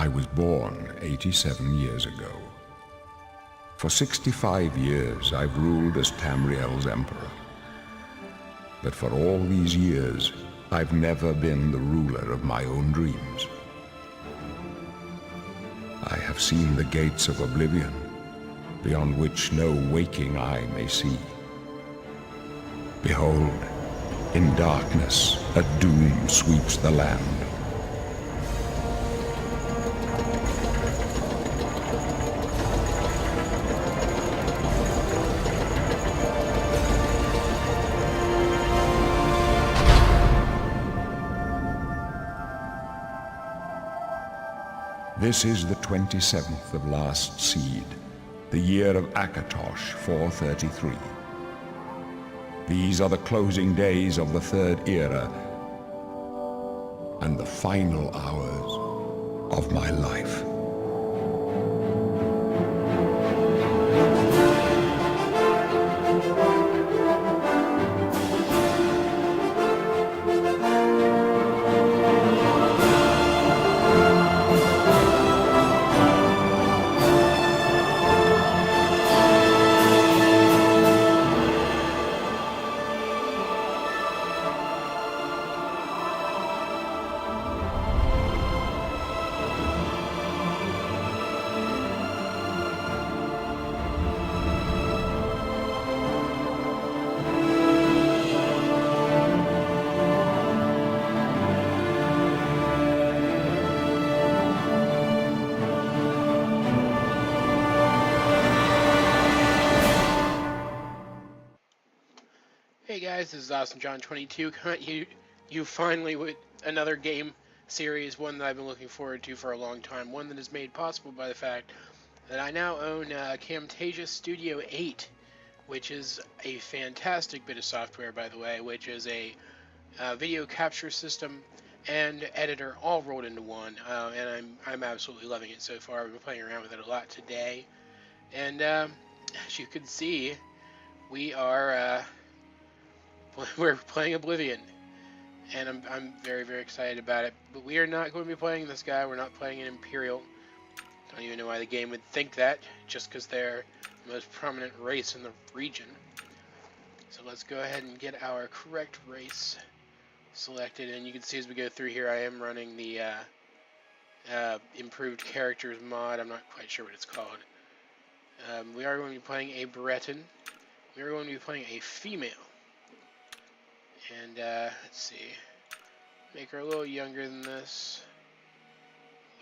I was born 87 years ago. For 65 years I've ruled as Tamriel's emperor. But for all these years, I've never been the ruler of my own dreams. I have seen the gates of Oblivion, beyond which no waking eye may see. Behold, in darkness, a doom sweeps the land. This is the 27th of last seed, the year of Akatosh 433. These are the closing days of the Third Era and the final hours of my life. Hey guys, this is AwesomeJohn22 coming at you finally with another game series, one that I've been looking forward to for a long time, one that is made possible by the fact that I now own Camtasia Studio 8, which is a fantastic bit of software, by the way, which is a video capture system and editor all rolled into one, and I'm absolutely loving it so far. I've been playing around with it a lot today, and as you can see, we're playing Oblivion, and I'm very, very excited about it. But we are not going to be playing this guy. We're not playing an Imperial. Don't even know why the game would think that, just because they're the most prominent race in the region. So let's go ahead and get our correct race selected. And you can see as we go through here, I am running the improved characters mod. I'm not quite sure what it's called. We are going to be playing a Breton. We are going to be playing a female. And let's see, make her a little younger than this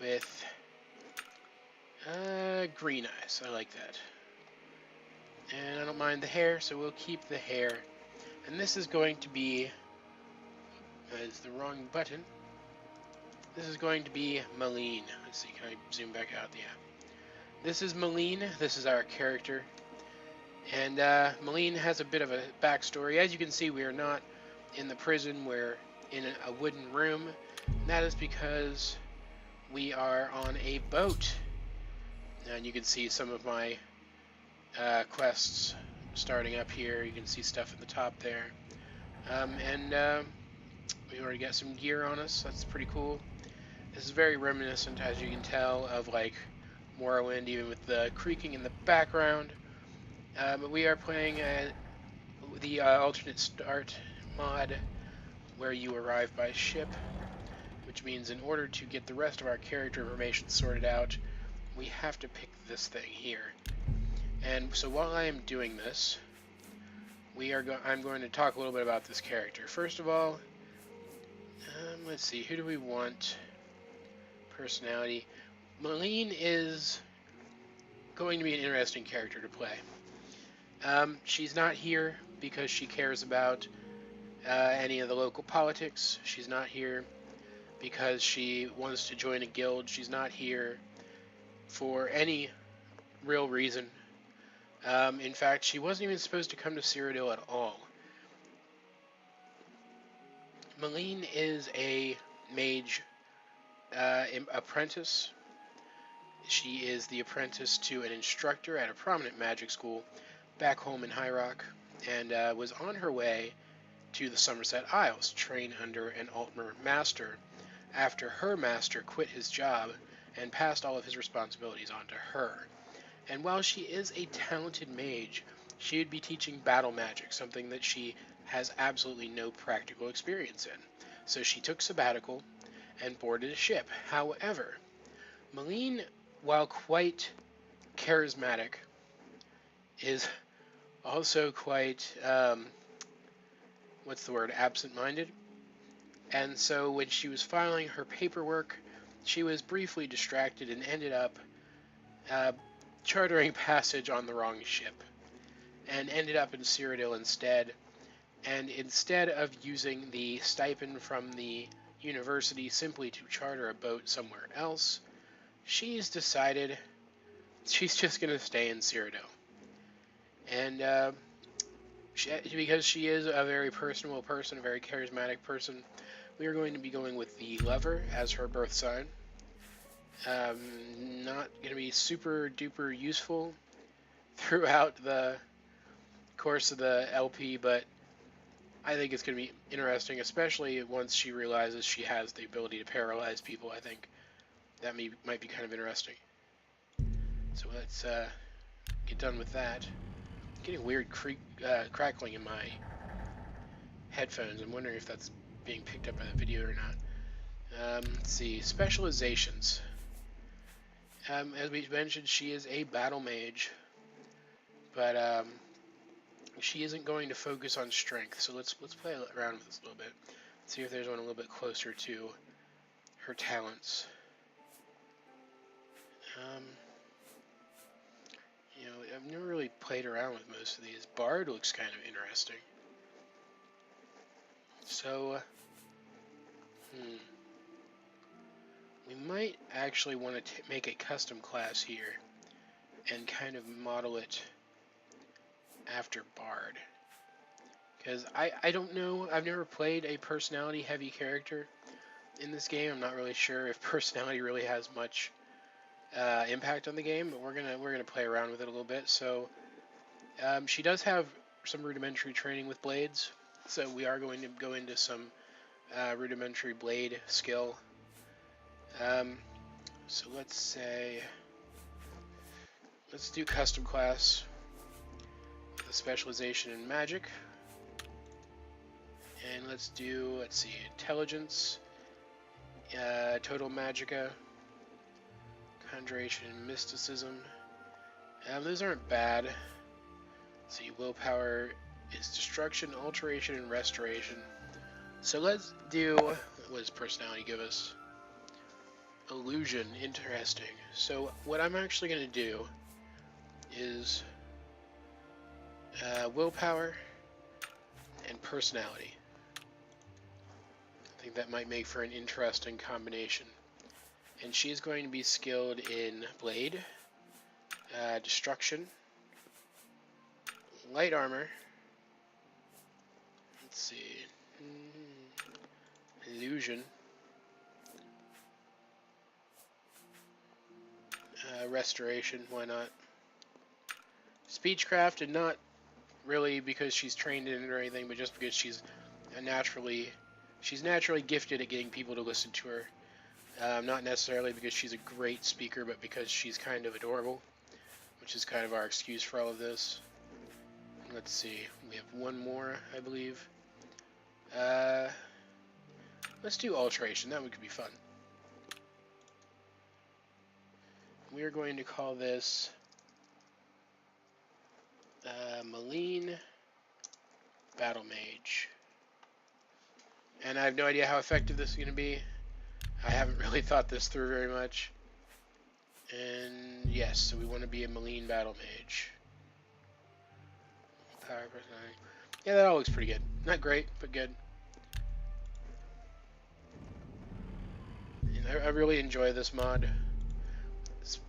with green eyes. I like that. And I don't mind the hair, so we'll keep the hair. And this is going to be, it's the wrong button. This is going to be Malene. Let's see, can I zoom back out? Yeah. This is Malene. This is our character. And Malene has a bit of a backstory. As you can see, we are not in the prison, we're in a wooden room, and that is because we are on a boat. And you can see some of my quests starting up here. You can see stuff at the top there. We already got some gear on us. That's pretty cool. This is very reminiscent, as you can tell, of like Morrowind, even with the creaking in the background. But we are playing the alternate start mod, where you arrive by ship, which means in order to get the rest of our character information sorted out, we have to pick this thing here. And so while I am doing this, I'm going to talk a little bit about this character. First of all, let's see, who do we want? Personality. Malene is going to be an interesting character to play. She's not here because she cares about any of the local politics. She's not here because she wants to join a guild. She's not here for any real reason. In fact, she wasn't even supposed to come to Cyrodiil at all. Malene is a mage apprentice. She is the apprentice to an instructor at a prominent magic school back home in High Rock, and was on her way to the Somerset Isles to train under an Altmer master after her master quit his job and passed all of his responsibilities on to her. And while she is a talented mage, she would be teaching battle magic, something that she has absolutely no practical experience in. So she took sabbatical and boarded a ship. However, Malene, while quite charismatic, is also quite, absent-minded. And so when she was filing her paperwork, she was briefly distracted and ended up chartering passage on the wrong ship, and ended up in Cyrodiil instead. And instead of using the stipend from the university simply to charter a boat somewhere else, she's decided she's just going to stay in Cyrodiil. And because she is a very personable person, a very charismatic person, we are going to be going with the Lover as her birth sign. Not going to be super duper useful throughout the course of the LP, but I think it's going to be interesting, especially once she realizes she has the ability to paralyze people. I think that might be kind of interesting. So let's get done with that. Getting weird crackling in my headphones. I'm wondering if that's being picked up by the video or not. Let's see. Specializations. As we mentioned, she is a battle mage, but she isn't going to focus on strength. So let's play around with this a little bit. See if there's one a little bit closer to her talents. You know, I've never really played around with most of these. Bard looks kind of interesting. So, we might actually want to make a custom class here and kind of model it after Bard. Because I don't know, I've never played a personality-heavy character in this game. I'm not really sure if personality really has much impact on the game, but we're gonna play around with it a little bit. So she does have some rudimentary training with blades, so we are going to go into some rudimentary blade skill. So let's do custom class with a specialization in magic, and let's see, intelligence, total magicka, conjuration, and mysticism. Those aren't bad. Let's see, willpower is destruction, alteration, and restoration. So let's do, what does personality give us? Illusion, interesting. So what I'm actually going to do is willpower and personality. I think that might make for an interesting combination. And she's going to be skilled in blade, destruction, light armor, let's see, illusion, restoration, why not, speechcraft, and not really because she's trained in it or anything, but just because she's naturally gifted at getting people to listen to her. Not necessarily because she's a great speaker, but because she's kind of adorable, which is kind of our excuse for all of this. Let's see, we have one more, I believe. Let's do alteration, that one could be fun. We are going to call this Malene Battle Mage. And I have no idea how effective this is going to be. I haven't really thought this through very much. And yes, so we want to be a Malene Battle Mage. Power personality. Yeah, that all looks pretty good. Not great, but good. And I really enjoy this mod.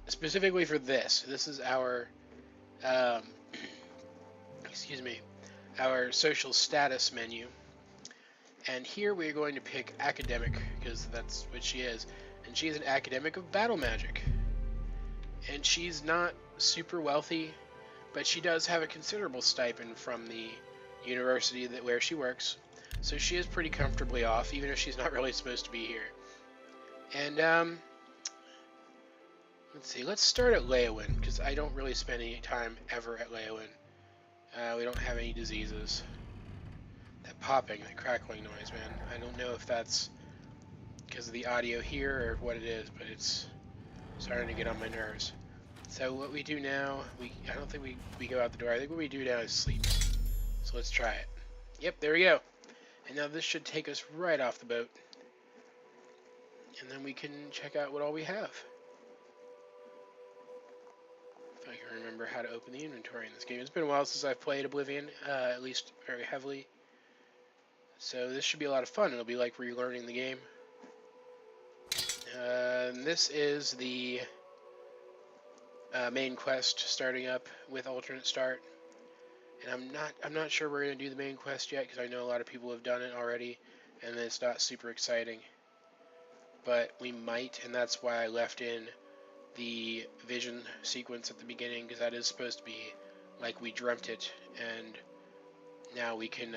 Specifically for this. This is our, our social status menu. And here we're going to pick academic, because that's what she is. And she is an academic of battle magic. And she's not super wealthy, but she does have a considerable stipend from the university where she works. So she is pretty comfortably off, even if she's not really supposed to be here. And Let's see, let's start at Leowin, because I don't really spend any time ever at Leowin. We don't have any diseases. That popping, that crackling noise, man. I don't know if that's because of the audio here or what it is, but it's starting to get on my nerves. So what we do now, I don't think we go out the door. I think what we do now is sleep. So let's try it. Yep, there we go. And now this should take us right off the boat. And then we can check out what all we have. If I can remember how to open the inventory in this game. It's been a while since I've played Oblivion, at least very heavily. So this should be a lot of fun. It'll be like relearning the game. This is the main quest starting up with alternate start. And I'm not sure we're gonna do the main quest yet because I know a lot of people have done it already, and it's not super exciting. But we might, and that's why I left in the vision sequence at the beginning, because that is supposed to be like we dreamt it, and now we can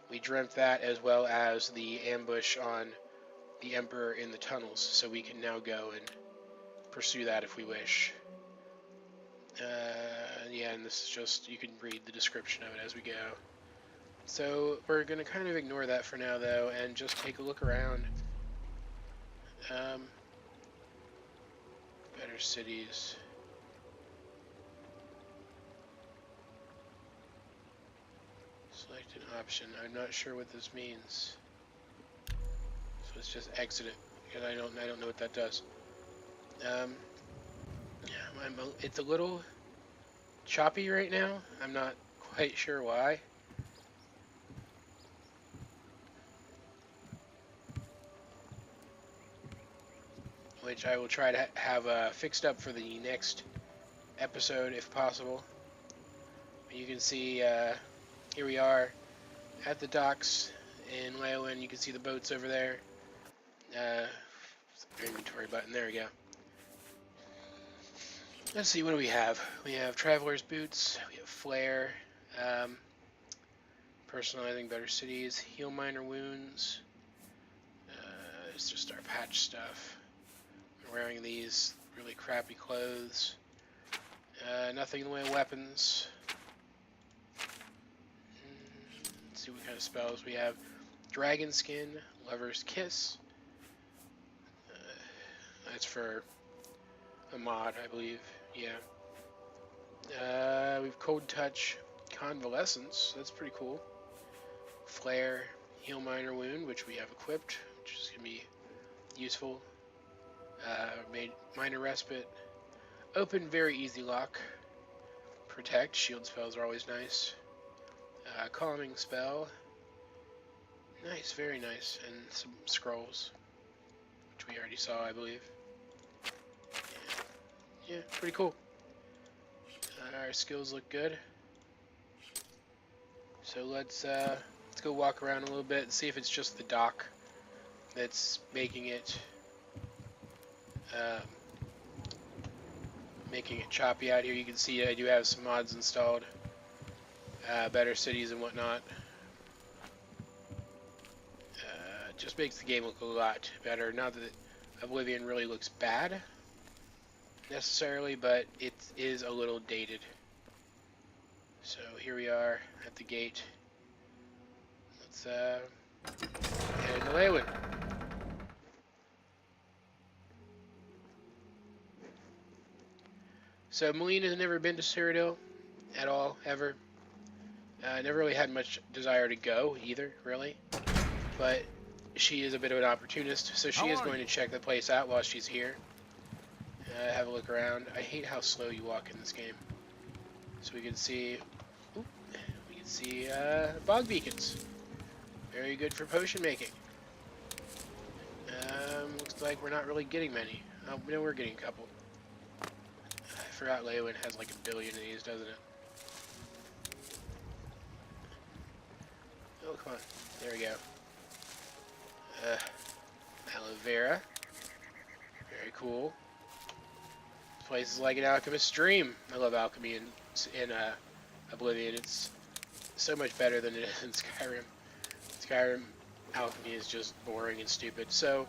we dreamt that as well as the ambush on the Emperor in the tunnels, so we can now go and pursue that if we wish. Yeah, and this is just, you can read the description of it as we go. So we're going to kind of ignore that for now, though, and just take a look around. Better cities. Select an option. I'm not sure what this means. So let's just exit it, because I don't know what that does. It's a little choppy right now. I'm not quite sure why. Which I will try to have fixed up for the next episode if possible. You can see here we are at the docks in Leowin. You can see the boats over there. Inventory button, there we go. Let's see, what do we have? We have Traveler's Boots, we have Flare, Personalizing Better Cities, Heal Minor Wounds, it's just our patch stuff. We're wearing these really crappy clothes, nothing in the way of weapons. Let's see what kind of spells we have. Dragon Skin, Lover's Kiss, that's for a mod, I believe. Yeah. We've Cold Touch, Convalescence. That's pretty cool. Flare, Heal Minor Wound, which we have equipped, which is going to be useful. Minor Respite. Open Very Easy Lock. Protect. Shield spells are always nice. Calming Spell. Nice, very nice. And some scrolls, which we already saw, I believe. Yeah, pretty cool. Our skills look good. So let's go walk around a little bit and see if it's just the dock that's making it choppy out here. You can see I do have some mods installed, better cities and whatnot. Just makes the game look a lot better. Not that Oblivion really looks bad necessarily, but it is a little dated. So here we are at the gate. Let's head into Leowin. So Melina has never been to Cyrodiil at all, ever. Never really had much desire to go either, really. But she is a bit of an opportunist, so she is going to check the place out while she's here. Have a look around. I hate how slow you walk in this game. So we can see, bog beacons. Very good for potion making. Looks like we're not really getting many. Oh, no, we're getting a couple. I forgot Leowin has like 1 billion of these, doesn't it? Oh, come on. There we go. Aloe vera. Very cool. This place is like an alchemist's dream. I love alchemy in Oblivion. It's so much better than it is in Skyrim. Skyrim alchemy is just boring and stupid. So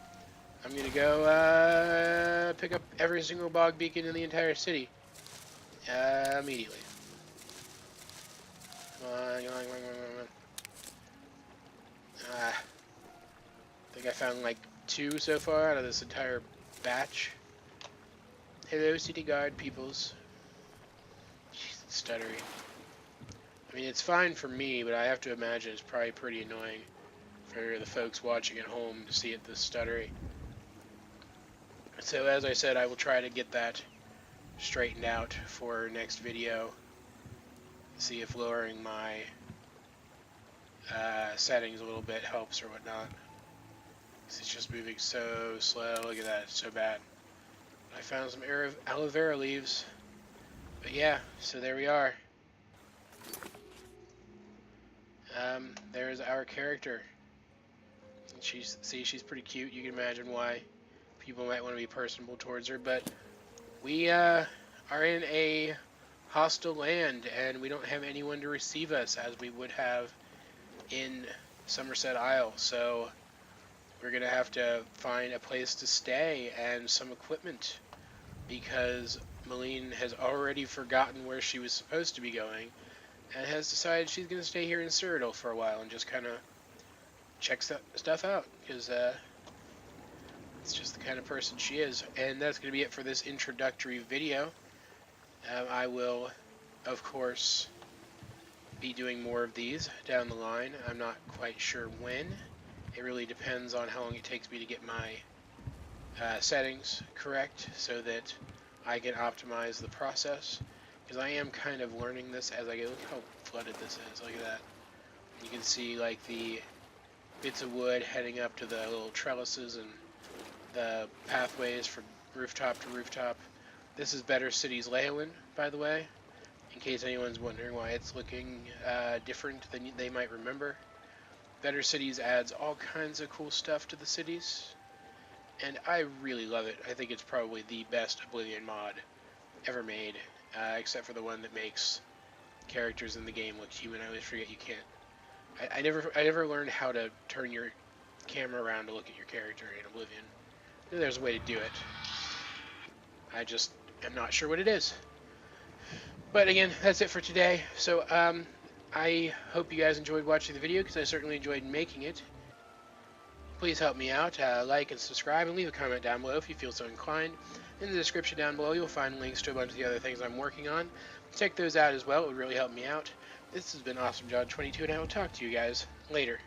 I'm gonna go pick up every single bog beacon in the entire city immediately. Come on, come on, come on, come on, come on. I think I found like 2 so far out of this entire batch. Hello, city guard peoples. Jeez, it's stuttery. I mean, it's fine for me, but I have to imagine it's probably pretty annoying for the folks watching at home to see it this stuttery. So as I said, I will try to get that straightened out for next video. See if lowering my settings a little bit helps or whatnot. It's just moving so slow. Look at that, it's so bad. I found some aloe vera leaves. But yeah, so there we are. There's our character. And she's pretty cute. You can imagine why people might want to be personable towards her. But we are in a hostile land, and we don't have anyone to receive us as we would have in Somerset Isle. So we're gonna have to find a place to stay and some equipment, because Malene has already forgotten where she was supposed to be going and has decided she's gonna stay here in Cyrodiil for a while and just kind of check stuff out, because it's just the kind of person she is. And that's gonna be it for this introductory video. I will, of course, be doing more of these down the line. I'm not quite sure when. It really depends on how long it takes me to get my settings correct so that I can optimize the process, because I am kind of learning this as I go. Look how flooded this is. Look at that. You can see like the bits of wood heading up to the little trellises and the pathways from rooftop to rooftop. This is Better Cities Leyland, by the way, in case anyone's wondering why it's looking different than they might remember. Better Cities adds all kinds of cool stuff to the cities, and I really love it. I think it's probably the best Oblivion mod ever made, except for the one that makes characters in the game look human. I always forget you can't. I never learned how to turn your camera around to look at your character in Oblivion. There's a way to do it. I just am not sure what it is. But again, that's it for today. So I hope you guys enjoyed watching the video, because I certainly enjoyed making it. Please help me out, like and subscribe, and leave a comment down below if you feel so inclined. In the description down below, you'll find links to a bunch of the other things I'm working on. Check those out as well. It would really help me out. This has been AwesomeJohn 22, and I will talk to you guys later.